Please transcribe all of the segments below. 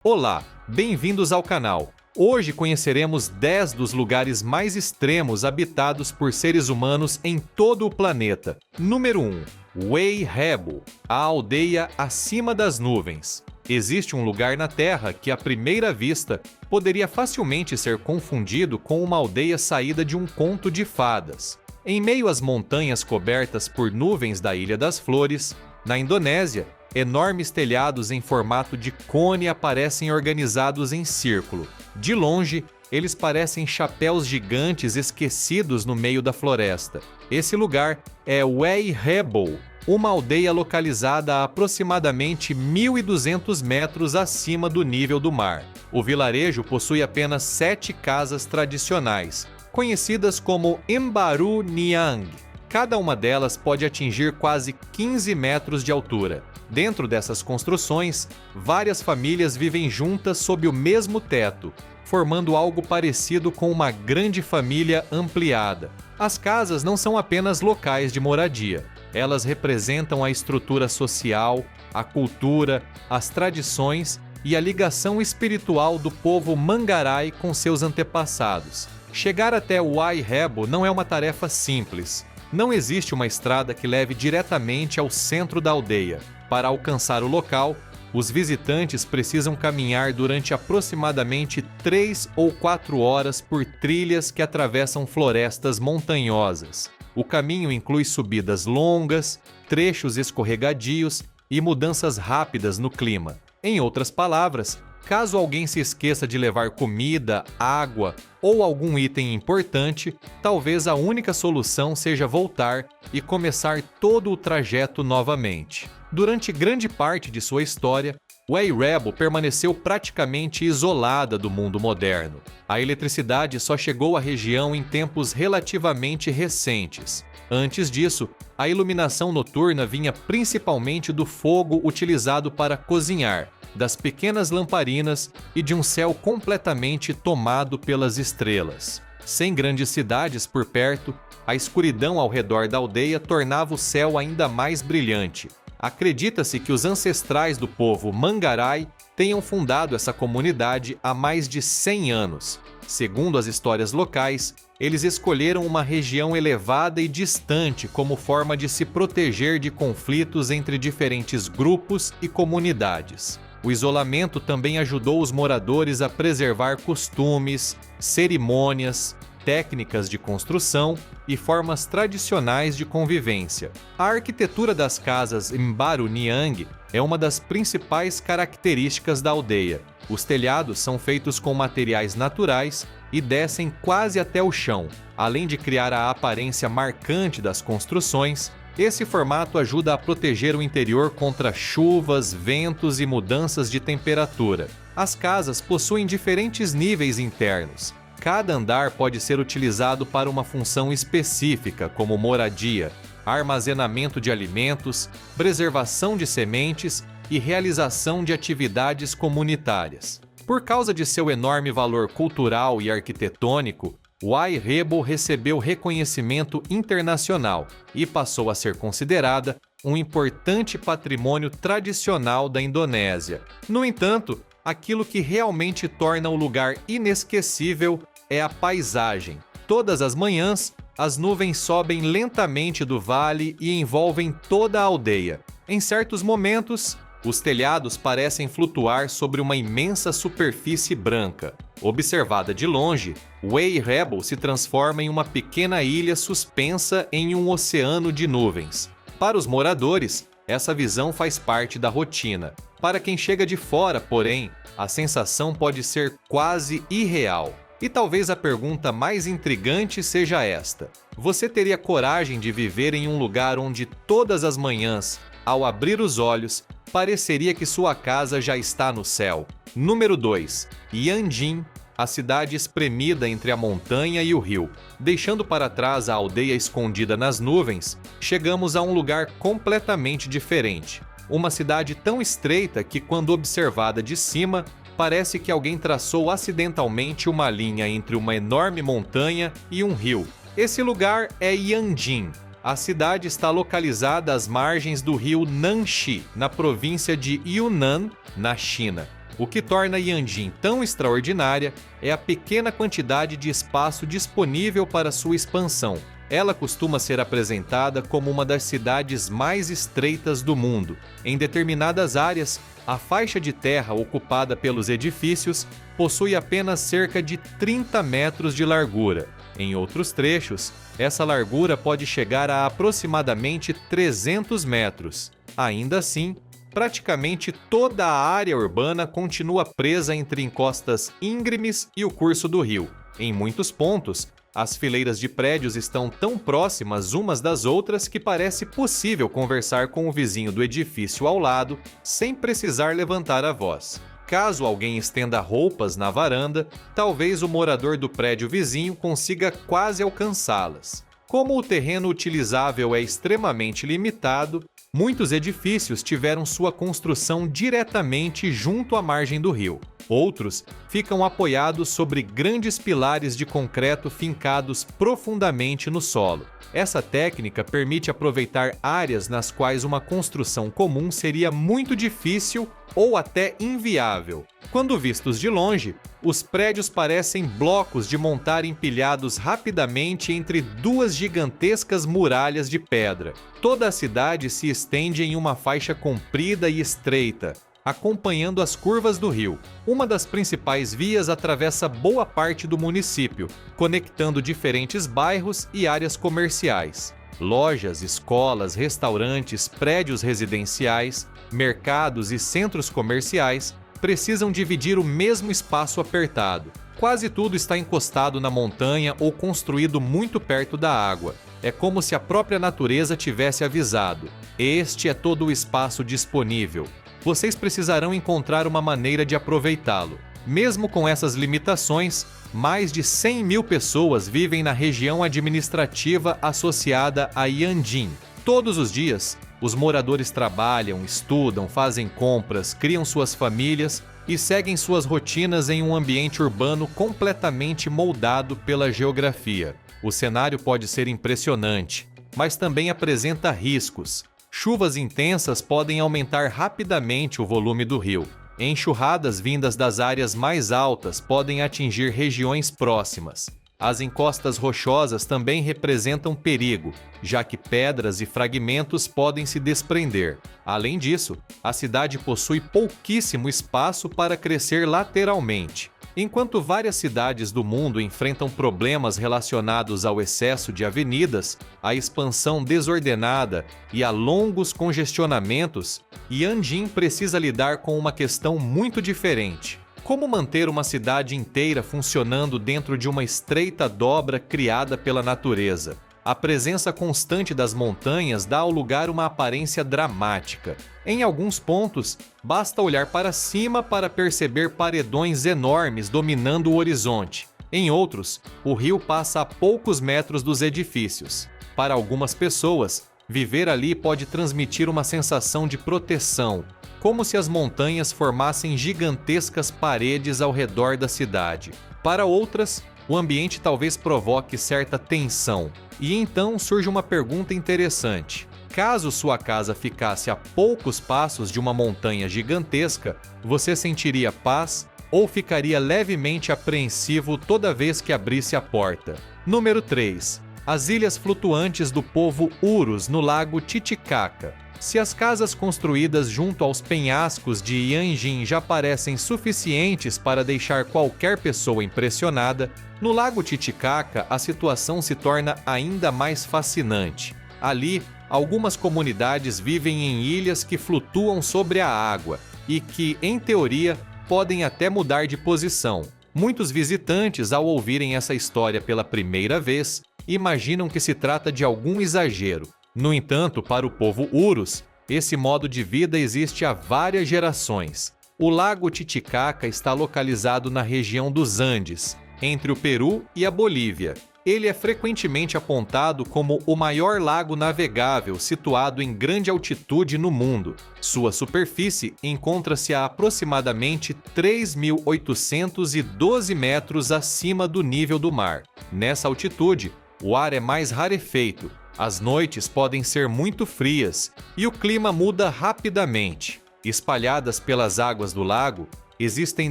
Olá, bem-vindos ao canal. Hoje conheceremos 10 dos lugares mais extremos habitados por seres humanos em todo o planeta. Número 1. Way Rebo, a aldeia acima das nuvens. Existe um lugar na Terra que, à primeira vista, poderia facilmente ser confundido com uma aldeia saída de um conto de fadas. Em meio às montanhas cobertas por nuvens da Ilha das Flores, na Indonésia, enormes telhados em formato de cone aparecem organizados em círculo. De longe, eles parecem chapéus gigantes esquecidos no meio da floresta. Esse lugar é Way Rebo, uma aldeia localizada a aproximadamente 1.200 metros acima do nível do mar. O vilarejo possui apenas 7 casas tradicionais, conhecidas como Mbaru Niang. Cada uma delas pode atingir quase 15 metros de altura. Dentro dessas construções, várias famílias vivem juntas sob o mesmo teto, formando algo parecido com uma grande família ampliada. As casas não são apenas locais de moradia. Elas representam a estrutura social, a cultura, as tradições e a ligação espiritual do povo Mangarai com seus antepassados. Chegar até Way Rebo não é uma tarefa simples. Não existe uma estrada que leve diretamente ao centro da aldeia. Para alcançar o local, os visitantes precisam caminhar durante aproximadamente 3 ou 4 horas por trilhas que atravessam florestas montanhosas. O caminho inclui subidas longas, trechos escorregadios e mudanças rápidas no clima. Em outras palavras, caso alguém se esqueça de levar comida, água ou algum item importante, talvez a única solução seja voltar e começar todo o trajeto novamente. Durante grande parte de sua história, Way Rebo permaneceu praticamente isolada do mundo moderno. A eletricidade só chegou à região em tempos relativamente recentes. Antes disso, a iluminação noturna vinha principalmente do fogo utilizado para cozinhar, das pequenas lamparinas e de um céu completamente tomado pelas estrelas. Sem grandes cidades por perto, a escuridão ao redor da aldeia tornava o céu ainda mais brilhante. Acredita-se que os ancestrais do povo Mangarai tenham fundado essa comunidade há mais de 100 anos. Segundo as histórias locais, eles escolheram uma região elevada e distante como forma de se proteger de conflitos entre diferentes grupos e comunidades. O isolamento também ajudou os moradores a preservar costumes, cerimônias, técnicas de construção e formas tradicionais de convivência. A arquitetura das casas Mbaru Niang é uma das principais características da aldeia. Os telhados são feitos com materiais naturais e descem quase até o chão. Além de criar a aparência marcante das construções, esse formato ajuda a proteger o interior contra chuvas, ventos e mudanças de temperatura. As casas possuem diferentes níveis internos. Cada andar pode ser utilizado para uma função específica, como moradia, armazenamento de alimentos, preservação de sementes e realização de atividades comunitárias. Por causa de seu enorme valor cultural e arquitetônico, Way Rebo recebeu reconhecimento internacional e passou a ser considerada um importante patrimônio tradicional da Indonésia. No entanto, aquilo que realmente torna o lugar inesquecível é a paisagem. Todas as manhãs, as nuvens sobem lentamente do vale e envolvem toda a aldeia. Em certos momentos, os telhados parecem flutuar sobre uma imensa superfície branca. Observada de longe, Way Rebo se transforma em uma pequena ilha suspensa em um oceano de nuvens. Para os moradores, essa visão faz parte da rotina. Para quem chega de fora, porém, a sensação pode ser quase irreal. E talvez a pergunta mais intrigante seja esta: você teria coragem de viver em um lugar onde todas as manhãs, ao abrir os olhos, pareceria que sua casa já está no céu? Número 2. Yanjin, a cidade espremida entre a montanha e o rio. Deixando para trás a aldeia escondida nas nuvens, chegamos a um lugar completamente diferente. Uma cidade tão estreita que, quando observada de cima, parece que alguém traçou acidentalmente uma linha entre uma enorme montanha e um rio. Esse lugar é Yanjin. A cidade está localizada às margens do rio Nanxi, na província de Yunnan, na China. O que torna Yanjin tão extraordinária é a pequena quantidade de espaço disponível para sua expansão. Ela costuma ser apresentada como uma das cidades mais estreitas do mundo. Em determinadas áreas, a faixa de terra ocupada pelos edifícios possui apenas cerca de 30 metros de largura. Em outros trechos, essa largura pode chegar a aproximadamente 300 metros. Ainda assim, praticamente toda a área urbana continua presa entre encostas íngremes e o curso do rio. Em muitos pontos, as fileiras de prédios estão tão próximas umas das outras que parece possível conversar com o vizinho do edifício ao lado sem precisar levantar a voz. Caso alguém estenda roupas na varanda, talvez o morador do prédio vizinho consiga quase alcançá-las. Como o terreno utilizável é extremamente limitado, muitos edifícios tiveram sua construção diretamente junto à margem do rio. Outros ficam apoiados sobre grandes pilares de concreto fincados profundamente no solo. Essa técnica permite aproveitar áreas nas quais uma construção comum seria muito difícil ou até inviável. Quando vistos de longe, os prédios parecem blocos de montar empilhados rapidamente entre duas gigantescas muralhas de pedra. Toda a cidade se estende em uma faixa comprida e estreita, acompanhando as curvas do rio. Uma das principais vias atravessa boa parte do município, conectando diferentes bairros e áreas comerciais. Lojas, escolas, restaurantes, prédios residenciais, mercados e centros comerciais precisam dividir o mesmo espaço apertado. Quase tudo está encostado na montanha ou construído muito perto da água. É como se a própria natureza tivesse avisado: este é todo o espaço disponível. Vocês precisarão encontrar uma maneira de aproveitá-lo. Mesmo com essas limitações, mais de 100 mil pessoas vivem na região administrativa associada a Yanjin. Todos os dias, os moradores trabalham, estudam, fazem compras, criam suas famílias e seguem suas rotinas em um ambiente urbano completamente moldado pela geografia. O cenário pode ser impressionante, mas também apresenta riscos. Chuvas intensas podem aumentar rapidamente o volume do rio. Enxurradas vindas das áreas mais altas podem atingir regiões próximas. As encostas rochosas também representam perigo, já que pedras e fragmentos podem se desprender. Além disso, a cidade possui pouquíssimo espaço para crescer lateralmente. Enquanto várias cidades do mundo enfrentam problemas relacionados ao excesso de avenidas, à expansão desordenada e a longos congestionamentos, Yanjin precisa lidar com uma questão muito diferente. Como manter uma cidade inteira funcionando dentro de uma estreita dobra criada pela natureza? A presença constante das montanhas dá ao lugar uma aparência dramática. Em alguns pontos, basta olhar para cima para perceber paredões enormes dominando o horizonte. Em outros, o rio passa a poucos metros dos edifícios. Para algumas pessoas, viver ali pode transmitir uma sensação de proteção, como se as montanhas formassem gigantescas paredes ao redor da cidade. Para outras, o ambiente talvez provoque certa tensão. E então surge uma pergunta interessante. Caso sua casa ficasse a poucos passos de uma montanha gigantesca, você sentiria paz ou ficaria levemente apreensivo toda vez que abrisse a porta? Número 3. As ilhas flutuantes do povo Urus no lago Titicaca. Se as casas construídas junto aos penhascos de Yanjin já parecem suficientes para deixar qualquer pessoa impressionada, no lago Titicaca a situação se torna ainda mais fascinante. Ali, algumas comunidades vivem em ilhas que flutuam sobre a água e que, em teoria, podem até mudar de posição. Muitos visitantes, ao ouvirem essa história pela primeira vez, imaginam que se trata de algum exagero. No entanto, para o povo Urus, esse modo de vida existe há várias gerações. O lago Titicaca está localizado na região dos Andes, entre o Peru e a Bolívia. Ele é frequentemente apontado como o maior lago navegável situado em grande altitude no mundo. Sua superfície encontra-se a aproximadamente 3.812 metros acima do nível do mar. Nessa altitude, o ar é mais rarefeito, as noites podem ser muito frias e o clima muda rapidamente. Espalhadas pelas águas do lago, Existem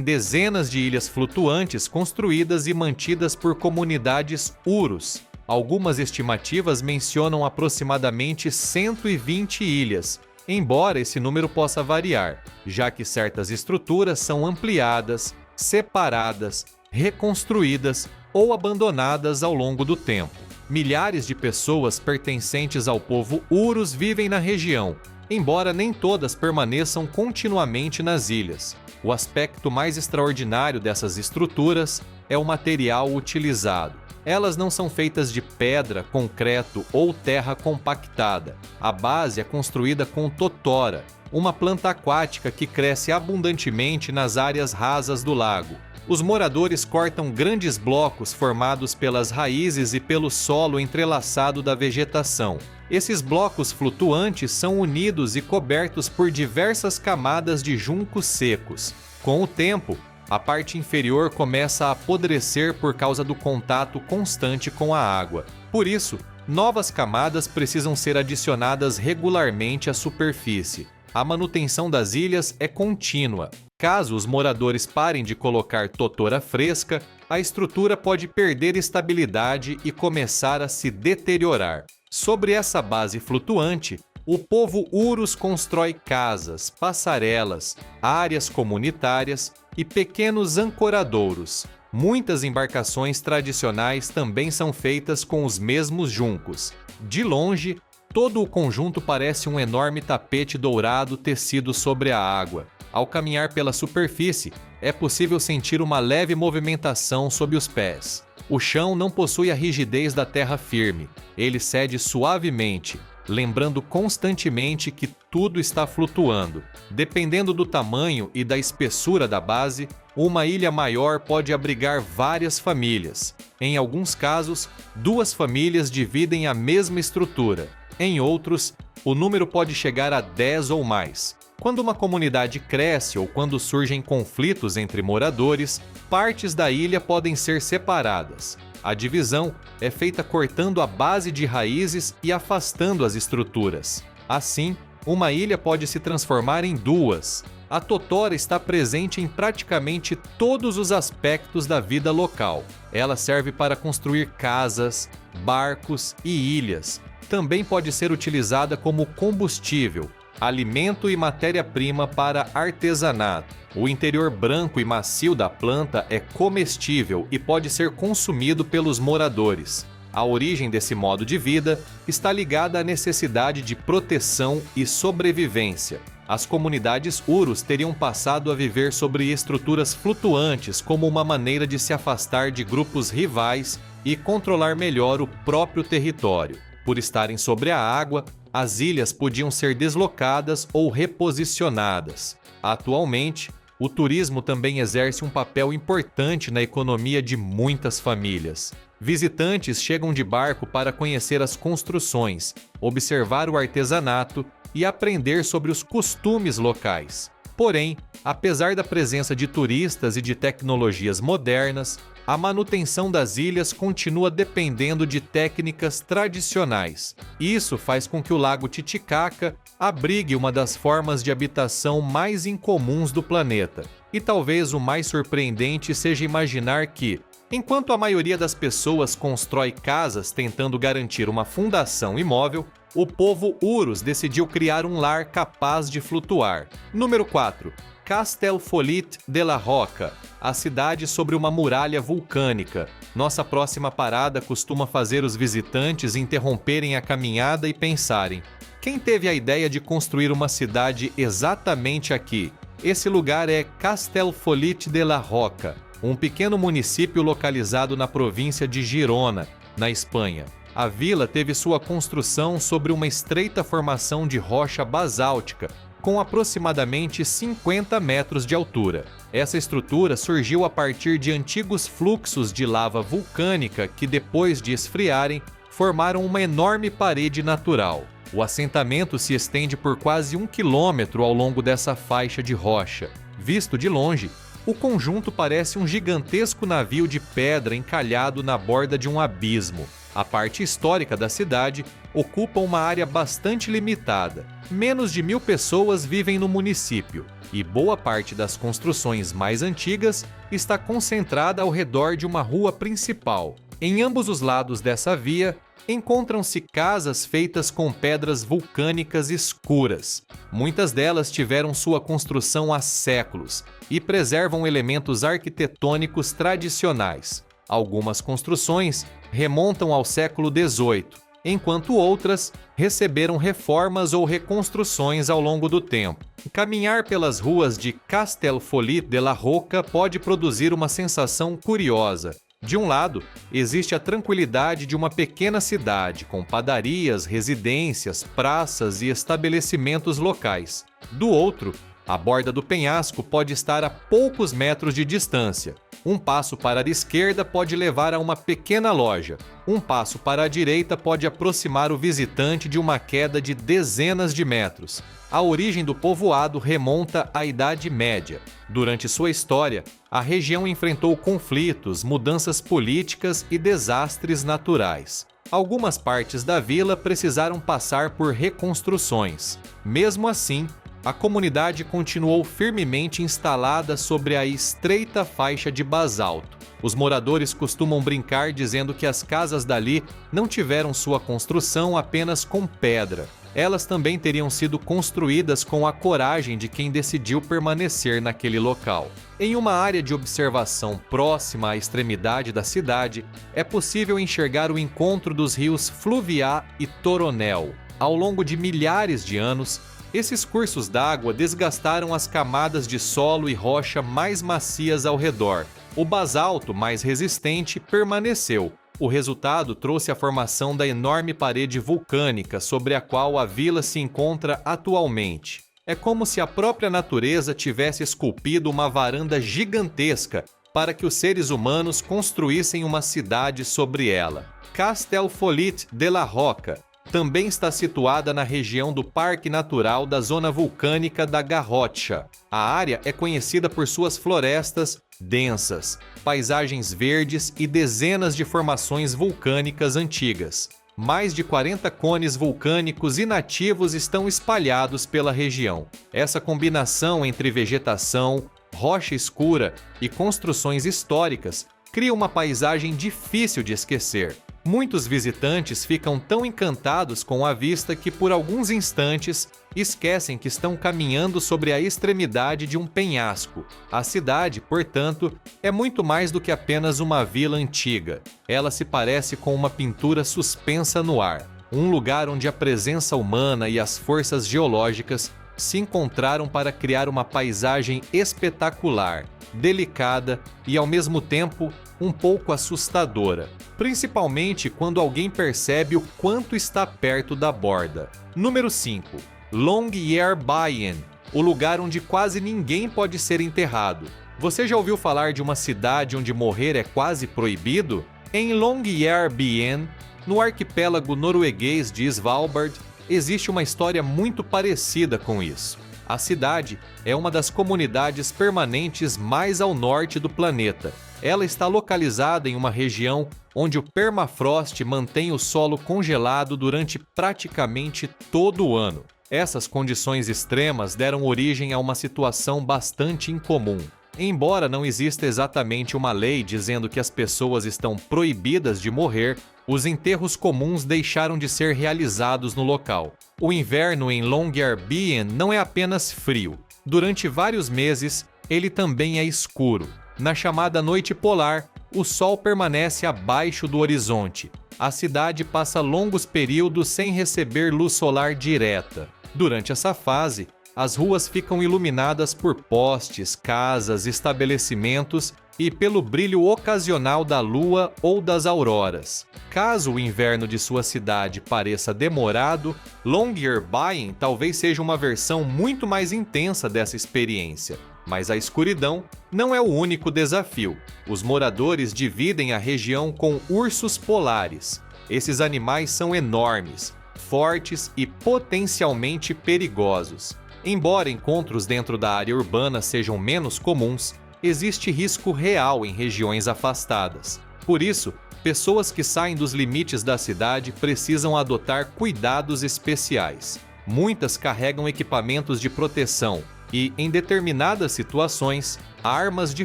dezenas de ilhas flutuantes construídas e mantidas por comunidades Urus. Algumas estimativas mencionam aproximadamente 120 ilhas, embora esse número possa variar, já que certas estruturas são ampliadas, separadas, reconstruídas ou abandonadas ao longo do tempo. Milhares de pessoas pertencentes ao povo Urus vivem na região, embora nem todas permaneçam continuamente nas ilhas. O aspecto mais extraordinário dessas estruturas é o material utilizado. Elas não são feitas de pedra, concreto ou terra compactada. A base é construída com totora, uma planta aquática que cresce abundantemente nas áreas rasas do lago. Os moradores cortam grandes blocos formados pelas raízes e pelo solo entrelaçado da vegetação. Esses blocos flutuantes são unidos e cobertos por diversas camadas de juncos secos. Com o tempo, a parte inferior começa a apodrecer por causa do contato constante com a água. Por isso, novas camadas precisam ser adicionadas regularmente à superfície. A manutenção das ilhas é contínua. Caso os moradores parem de colocar totora fresca, a estrutura pode perder estabilidade e começar a se deteriorar. Sobre essa base flutuante, o povo Urus constrói casas, passarelas, áreas comunitárias e pequenos ancoradouros. Muitas embarcações tradicionais também são feitas com os mesmos juncos. De longe, todo o conjunto parece um enorme tapete dourado tecido sobre a água. Ao caminhar pela superfície, é possível sentir uma leve movimentação sob os pés. O chão não possui a rigidez da terra firme. Ele cede suavemente, lembrando constantemente que tudo está flutuando. Dependendo do tamanho e da espessura da base, uma ilha maior pode abrigar várias famílias. Em alguns casos, 2 famílias dividem a mesma estrutura. Em outros, o número pode chegar a 10 ou mais. Quando uma comunidade cresce ou quando surgem conflitos entre moradores, partes da ilha podem ser separadas. A divisão é feita cortando a base de raízes e afastando as estruturas. Assim, uma ilha pode se transformar em 2. A totora está presente em praticamente todos os aspectos da vida local. Ela serve para construir casas, barcos e ilhas. Também pode ser utilizada como combustível, alimento e matéria-prima para artesanato. O interior branco e macio da planta é comestível e pode ser consumido pelos moradores. A origem desse modo de vida está ligada à necessidade de proteção e sobrevivência. As comunidades Urus teriam passado a viver sobre estruturas flutuantes como uma maneira de se afastar de grupos rivais e controlar melhor o próprio território. Por estarem sobre a água, as ilhas podiam ser deslocadas ou reposicionadas. Atualmente, o turismo também exerce um papel importante na economia de muitas famílias. Visitantes chegam de barco para conhecer as construções, observar o artesanato e aprender sobre os costumes locais. Porém, apesar da presença de turistas e de tecnologias modernas, a manutenção das ilhas continua dependendo de técnicas tradicionais. Isso faz com que o Lago Titicaca abrigue uma das formas de habitação mais incomuns do planeta. E talvez o mais surpreendente seja imaginar que, enquanto a maioria das pessoas constrói casas tentando garantir uma fundação imóvel, o povo Urus decidiu criar um lar capaz de flutuar. Número 4. Castellfollit de la Roca, a cidade sobre uma muralha vulcânica. Nossa próxima parada costuma fazer os visitantes interromperem a caminhada e pensarem: quem teve a ideia de construir uma cidade exatamente aqui? Esse lugar é Castellfollit de la Roca, um pequeno município localizado na província de Girona, na Espanha. A vila teve sua construção sobre uma estreita formação de rocha basáltica, com aproximadamente 50 metros de altura. Essa estrutura surgiu a partir de antigos fluxos de lava vulcânica que, depois de esfriarem, formaram uma enorme parede natural. O assentamento se estende por quase 1 quilômetro ao longo dessa faixa de rocha. Visto de longe, o conjunto parece um gigantesco navio de pedra encalhado na borda de um abismo. A parte histórica da cidade ocupa uma área bastante limitada. Menos de 1.000 pessoas vivem no município. e boa parte das construções mais antigas está concentrada ao redor de uma rua principal. Em ambos os lados dessa via, encontram-se casas feitas com pedras vulcânicas escuras. Muitas delas tiveram sua construção há séculos e preservam elementos arquitetônicos tradicionais. Algumas construções remontam ao século XVIII, enquanto outras receberam reformas ou reconstruções ao longo do tempo. Caminhar pelas ruas de Castellfollit de la Roca pode produzir uma sensação curiosa. De um lado, existe a tranquilidade de uma pequena cidade, com padarias, residências, praças e estabelecimentos locais. Do outro, a borda do penhasco pode estar a poucos metros de distância. Um passo para a esquerda pode levar a uma pequena loja. Um passo para a direita pode aproximar o visitante de uma queda de dezenas de metros. A origem do povoado remonta à Idade Média. Durante sua história, a região enfrentou conflitos, mudanças políticas e desastres naturais. Algumas partes da vila precisaram passar por reconstruções. Mesmo assim, a comunidade continuou firmemente instalada sobre a estreita faixa de basalto. Os moradores costumam brincar dizendo que as casas dali não tiveram sua construção apenas com pedra. Elas também teriam sido construídas com a coragem de quem decidiu permanecer naquele local. Em uma área de observação próxima à extremidade da cidade, é possível enxergar o encontro dos rios Fluviá e Toronel. Ao longo de milhares de anos, esses cursos d'água desgastaram as camadas de solo e rocha mais macias ao redor. O basalto, mais resistente, permaneceu. O resultado trouxe a formação da enorme parede vulcânica sobre a qual a vila se encontra atualmente. É como se a própria natureza tivesse esculpido uma varanda gigantesca para que os seres humanos construíssem uma cidade sobre ela. Castellfollit de la Roca também está situada na região do Parque Natural da Zona Vulcânica da Garrocha. A área é conhecida por suas florestas densas, paisagens verdes e dezenas de formações vulcânicas antigas. Mais de 40 cones vulcânicos inativos estão espalhados pela região. Essa combinação entre vegetação, rocha escura e construções históricas cria uma paisagem difícil de esquecer. Muitos visitantes ficam tão encantados com a vista que, por alguns instantes, esquecem que estão caminhando sobre a extremidade de um penhasco. A cidade, portanto, é muito mais do que apenas uma vila antiga. Ela se parece com uma pintura suspensa no ar, um lugar onde a presença humana e as forças geológicas se encontraram para criar uma paisagem espetacular, delicada e, ao mesmo tempo, um pouco assustadora, principalmente quando alguém percebe o quanto está perto da borda. Número 5. Longyearbyen, o lugar onde quase ninguém pode ser enterrado. Você já ouviu falar de uma cidade onde morrer é quase proibido? Em Longyearbyen, no arquipélago norueguês de Svalbard, existe uma história muito parecida com isso. A cidade é uma das comunidades permanentes mais ao norte do planeta. Ela está localizada em uma região onde o permafrost mantém o solo congelado durante praticamente todo o ano. Essas condições extremas deram origem a uma situação bastante incomum. Embora não exista exatamente uma lei dizendo que as pessoas estão proibidas de morrer, os enterros comuns deixaram de ser realizados no local. O inverno em Longyearbyen não é apenas frio. Durante vários meses, ele também é escuro. Na chamada noite polar, o sol permanece abaixo do horizonte. A cidade passa longos períodos sem receber luz solar direta. Durante essa fase, as ruas ficam iluminadas por postes, casas, estabelecimentos e pelo brilho ocasional da lua ou das auroras. Caso o inverno de sua cidade pareça demorado, Longyearbyen talvez seja uma versão muito mais intensa dessa experiência. Mas a escuridão não é o único desafio. Os moradores dividem a região com ursos polares. Esses animais são enormes, fortes e potencialmente perigosos. Embora encontros dentro da área urbana sejam menos comuns, existe risco real em regiões afastadas. Por isso, pessoas que saem dos limites da cidade precisam adotar cuidados especiais. Muitas carregam equipamentos de proteção, e, em determinadas situações, armas de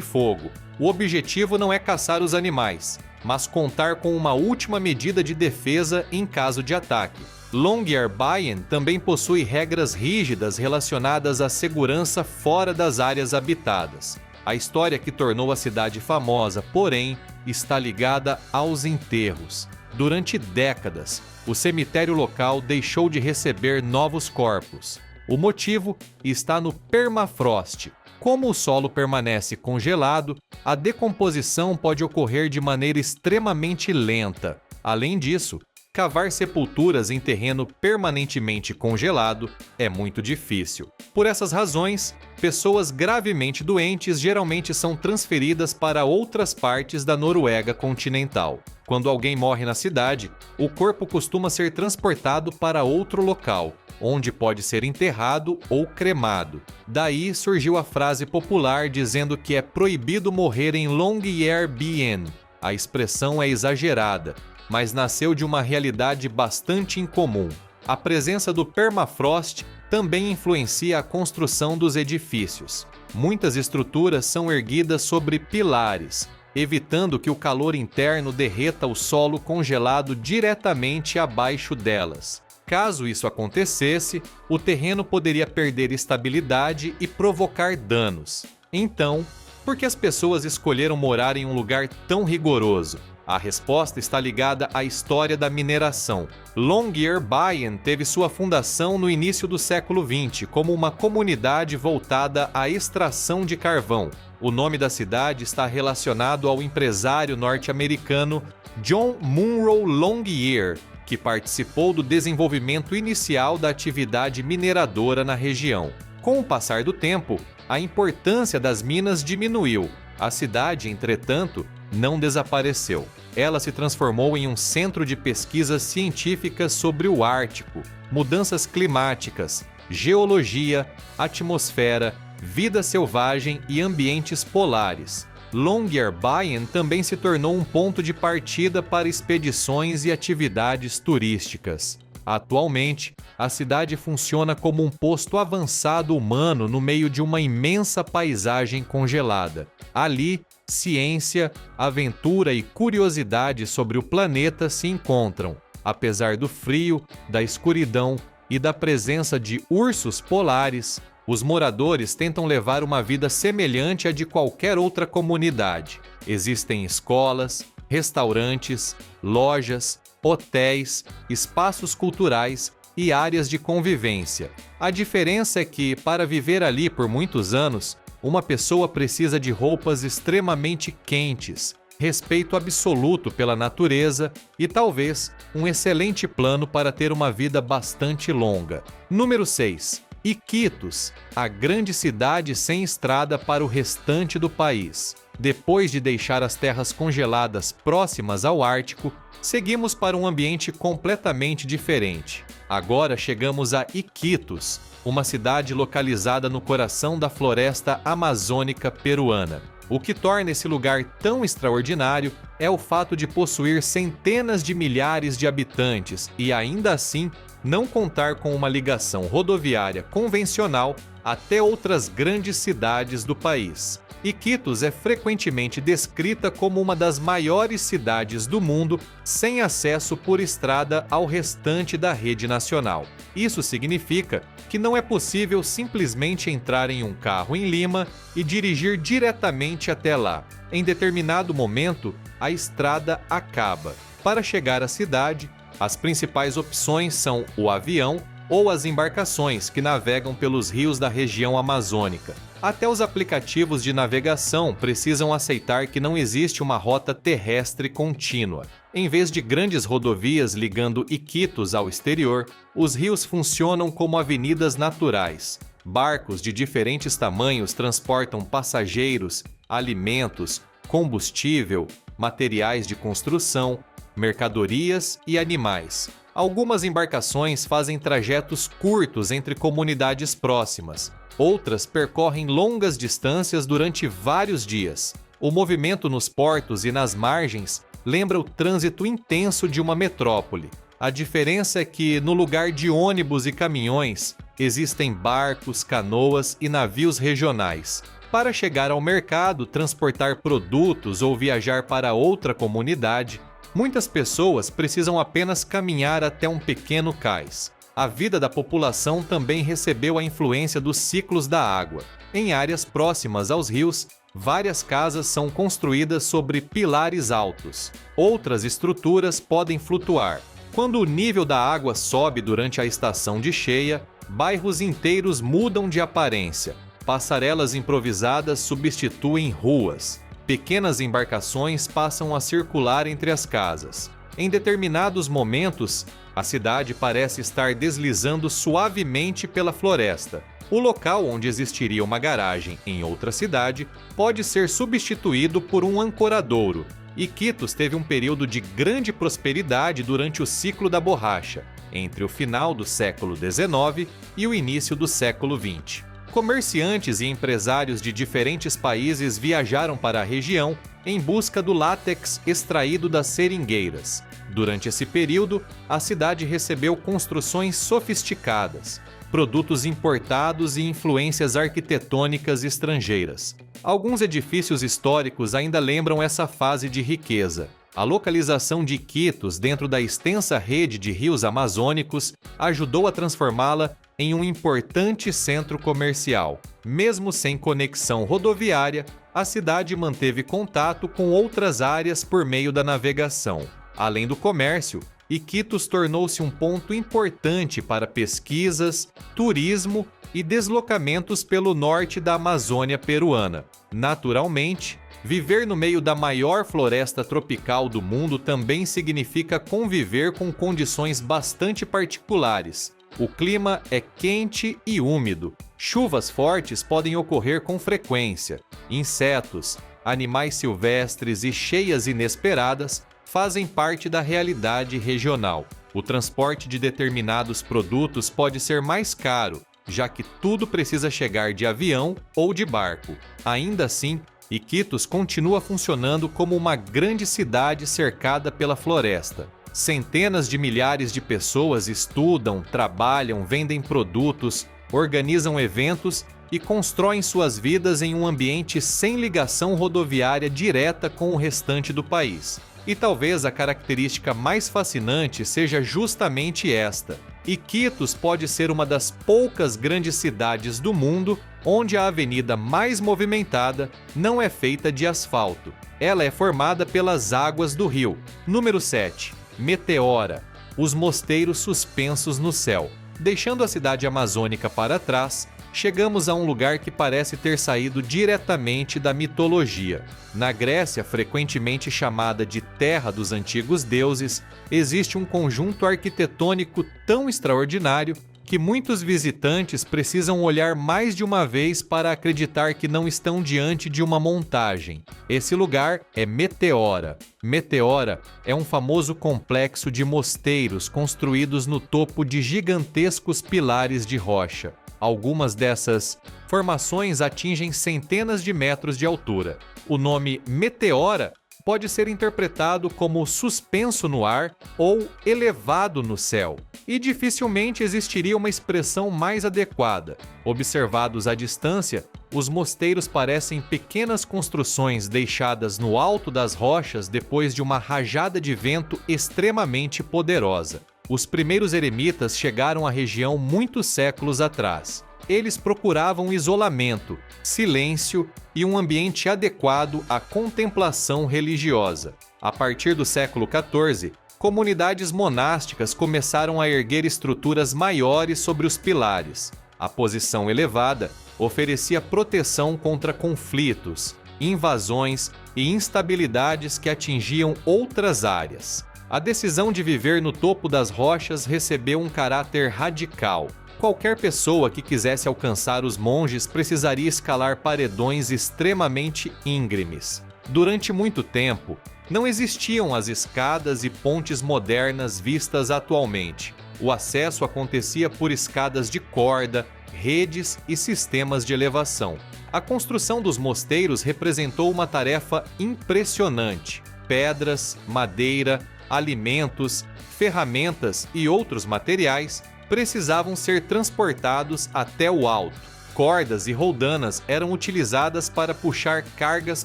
fogo. O objetivo não é caçar os animais, mas contar com uma última medida de defesa em caso de ataque. Longyearbyen também possui regras rígidas relacionadas à segurança fora das áreas habitadas. A história que tornou a cidade famosa, porém, está ligada aos enterros. Durante décadas, o cemitério local deixou de receber novos corpos. O motivo está no permafrost. Como o solo permanece congelado, a decomposição pode ocorrer de maneira extremamente lenta. Além disso, cavar sepulturas em terreno permanentemente congelado é muito difícil. Por essas razões, pessoas gravemente doentes geralmente são transferidas para outras partes da Noruega continental. Quando alguém morre na cidade, o corpo costuma ser transportado para outro local, onde pode ser enterrado ou cremado. Daí surgiu a frase popular dizendo que é proibido morrer em Longyearbyen. A expressão é exagerada, mas nasceu de uma realidade bastante incomum. A presença do permafrost também influencia a construção dos edifícios. Muitas estruturas são erguidas sobre pilares, evitando que o calor interno derreta o solo congelado diretamente abaixo delas. Caso isso acontecesse, o terreno poderia perder estabilidade e provocar danos. Então, por que as pessoas escolheram morar em um lugar tão rigoroso? A resposta está ligada à história da mineração. Longyearbyen teve sua fundação no início do século XX como uma comunidade voltada à extração de carvão. O nome da cidade está relacionado ao empresário norte-americano John Munro Longyear, que participou do desenvolvimento inicial da atividade mineradora na região. Com o passar do tempo, a importância das minas diminuiu. A cidade, entretanto, não desapareceu. Ela se transformou em um centro de pesquisas científicas sobre o Ártico, mudanças climáticas, geologia, atmosfera, vida selvagem e ambientes polares. Longyearbyen também se tornou um ponto de partida para expedições e atividades turísticas. Atualmente, a cidade funciona como um posto avançado humano no meio de uma imensa paisagem congelada. Ali, ciência, aventura e curiosidade sobre o planeta se encontram, apesar do frio, da escuridão e da presença de ursos polares. Os moradores tentam levar uma vida semelhante à de qualquer outra comunidade. Existem escolas, restaurantes, lojas, hotéis, espaços culturais e áreas de convivência. A diferença é que, para viver ali por muitos anos, uma pessoa precisa de roupas extremamente quentes, respeito absoluto pela natureza e talvez um excelente plano para ter uma vida bastante longa. Número 6. Iquitos, a grande cidade sem estrada para o restante do país. Depois de deixar as terras congeladas próximas ao Ártico, seguimos para um ambiente completamente diferente. Agora chegamos a Iquitos, uma cidade localizada no coração da floresta amazônica peruana. O que torna esse lugar tão extraordinário é o fato de possuir centenas de milhares de habitantes e, ainda assim, não contar com uma ligação rodoviária convencional até outras grandes cidades do país. Iquitos é frequentemente descrita como uma das maiores cidades do mundo sem acesso por estrada ao restante da rede nacional. Isso significa que não é possível simplesmente entrar em um carro em Lima e dirigir diretamente até lá. Em determinado momento, a estrada acaba. Para chegar à cidade, as principais opções são o avião ou as embarcações que navegam pelos rios da região amazônica. Até os aplicativos de navegação precisam aceitar que não existe uma rota terrestre contínua. Em vez de grandes rodovias ligando Iquitos ao exterior, os rios funcionam como avenidas naturais. Barcos de diferentes tamanhos transportam passageiros, alimentos, combustível, materiais de construção, mercadorias e animais. Algumas embarcações fazem trajetos curtos entre comunidades próximas. Outras percorrem longas distâncias durante vários dias. O movimento nos portos e nas margens lembra o trânsito intenso de uma metrópole. A diferença é que, no lugar de ônibus e caminhões, Existem barcos, canoas e navios regionais. Para chegar ao mercado, transportar produtos ou viajar para outra comunidade, muitas pessoas precisam apenas caminhar até um pequeno cais. A vida da população também recebeu a influência dos ciclos da água. Em áreas próximas aos rios, várias casas são construídas sobre pilares altos. Outras estruturas podem flutuar. Quando o nível da água sobe durante a estação de cheia, bairros inteiros mudam de aparência. Passarelas improvisadas substituem ruas. Pequenas embarcações passam a circular entre as casas. Em determinados momentos, a cidade parece estar deslizando suavemente pela floresta. O local onde existiria uma garagem em outra cidade pode ser substituído por um ancoradouro. Iquitos teve um período de grande prosperidade durante o ciclo da borracha, entre o final do século XIX e o início do século XX. Comerciantes e empresários de diferentes países viajaram para a região em busca do látex extraído das seringueiras. Durante esse período, a cidade recebeu construções sofisticadas, produtos importados e influências arquitetônicas estrangeiras. Alguns edifícios históricos ainda lembram essa fase de riqueza. A localização de Iquitos dentro da extensa rede de rios amazônicos ajudou a transformá-la em um importante centro comercial. Mesmo sem conexão rodoviária, a cidade manteve contato com outras áreas por meio da navegação. Além do comércio, Iquitos tornou-se um ponto importante para pesquisas, turismo e deslocamentos pelo norte da Amazônia peruana. Naturalmente, viver no meio da maior floresta tropical do mundo também significa conviver com condições bastante particulares. O clima é quente e úmido. Chuvas fortes podem ocorrer com frequência. Insetos, animais silvestres e cheias inesperadas fazem parte da realidade regional. O transporte de determinados produtos pode ser mais caro, já que tudo precisa chegar de avião ou de barco. Ainda assim, Iquitos continua funcionando como uma grande cidade cercada pela floresta. Centenas de milhares de pessoas estudam, trabalham, vendem produtos, organizam eventos e constroem suas vidas em um ambiente sem ligação rodoviária direta com o restante do país. E talvez a característica mais fascinante seja justamente esta. Iquitos pode ser uma das poucas grandes cidades do mundo onde a avenida mais movimentada não é feita de asfalto. Ela é formada pelas águas do rio. Número 7. Meteora. Os mosteiros suspensos no céu. Deixando a cidade amazônica para trás, chegamos a um lugar que parece ter saído diretamente da mitologia. Na Grécia, frequentemente chamada de Terra dos Antigos Deuses, existe um conjunto arquitetônico tão extraordinário que muitos visitantes precisam olhar mais de uma vez para acreditar que não estão diante de uma montagem. Esse lugar é Meteora. Meteora é um famoso complexo de mosteiros construídos no topo de gigantescos pilares de rocha. Algumas dessas formações atingem centenas de metros de altura. O nome Meteora pode ser interpretado como suspenso no ar ou elevado no céu, e dificilmente existiria uma expressão mais adequada. Observados à distância, os mosteiros parecem pequenas construções deixadas no alto das rochas depois de uma rajada de vento extremamente poderosa. Os primeiros eremitas chegaram à região muitos séculos atrás. Eles procuravam isolamento, silêncio e um ambiente adequado à contemplação religiosa. A partir do século XIV, comunidades monásticas começaram a erguer estruturas maiores sobre os pilares. A posição elevada oferecia proteção contra conflitos, invasões e instabilidades que atingiam outras áreas. A decisão de viver no topo das rochas recebeu um caráter radical. Qualquer pessoa que quisesse alcançar os monges precisaria escalar paredões extremamente íngremes. Durante muito tempo, não existiam as escadas e pontes modernas vistas atualmente. O acesso acontecia por escadas de corda, redes e sistemas de elevação. A construção dos mosteiros representou uma tarefa impressionante. Pedras, madeira, alimentos, ferramentas e outros materiais precisavam ser transportados até o alto. Cordas e roldanas eram utilizadas para puxar cargas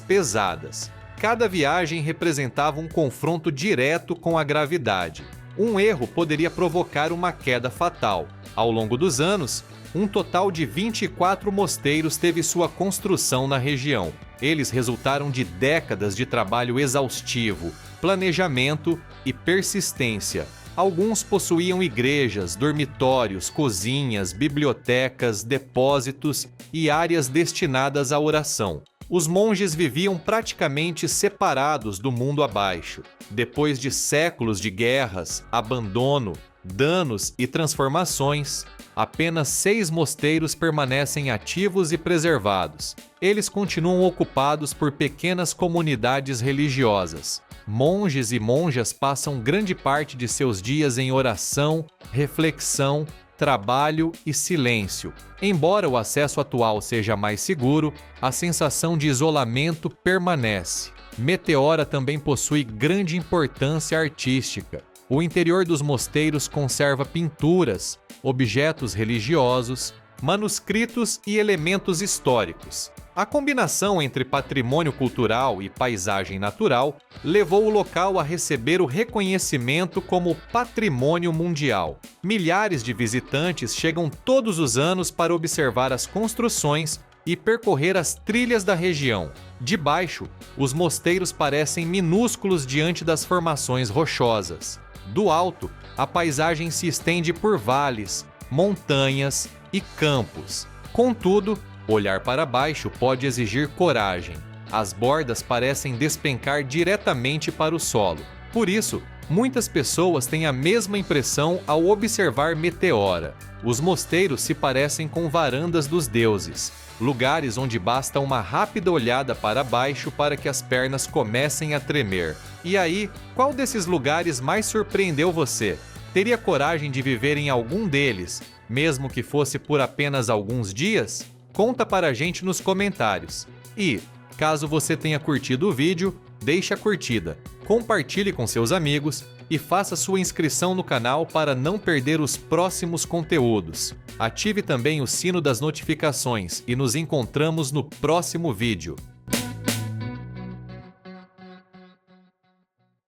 pesadas. Cada viagem representava um confronto direto com a gravidade. Um erro poderia provocar uma queda fatal. Ao longo dos anos, um total de 24 mosteiros teve sua construção na região. Eles resultaram de décadas de trabalho exaustivo, planejamento e persistência. Alguns possuíam igrejas, dormitórios, cozinhas, bibliotecas, depósitos e áreas destinadas à oração. Os monges viviam praticamente separados do mundo abaixo. Depois de séculos de guerras, abandono, danos e transformações, apenas 6 mosteiros permanecem ativos e preservados. Eles continuam ocupados por pequenas comunidades religiosas. Monges e monjas passam grande parte de seus dias em oração, reflexão, trabalho e silêncio. Embora o acesso atual seja mais seguro, a sensação de isolamento permanece. Meteora também possui grande importância artística. O interior dos mosteiros conserva pinturas, objetos religiosos, manuscritos e elementos históricos. A combinação entre patrimônio cultural e paisagem natural levou o local a receber o reconhecimento como Patrimônio Mundial. Milhares de visitantes chegam todos os anos para observar as construções e percorrer as trilhas da região. De baixo, os mosteiros parecem minúsculos diante das formações rochosas. Do alto, a paisagem se estende por vales, montanhas e campos. Contudo, olhar para baixo pode exigir coragem. As bordas parecem despencar diretamente para o solo. Por isso, muitas pessoas têm a mesma impressão ao observar Meteora. Os mosteiros se parecem com varandas dos deuses, lugares onde basta uma rápida olhada para baixo para que as pernas comecem a tremer. E aí, qual desses lugares mais surpreendeu você? Teria coragem de viver em algum deles, mesmo que fosse por apenas alguns dias? Conta para a gente nos comentários. E, caso você tenha curtido o vídeo, deixe a curtida, compartilhe com seus amigos e faça sua inscrição no canal para não perder os próximos conteúdos. Ative também o sino das notificações e nos encontramos no próximo vídeo.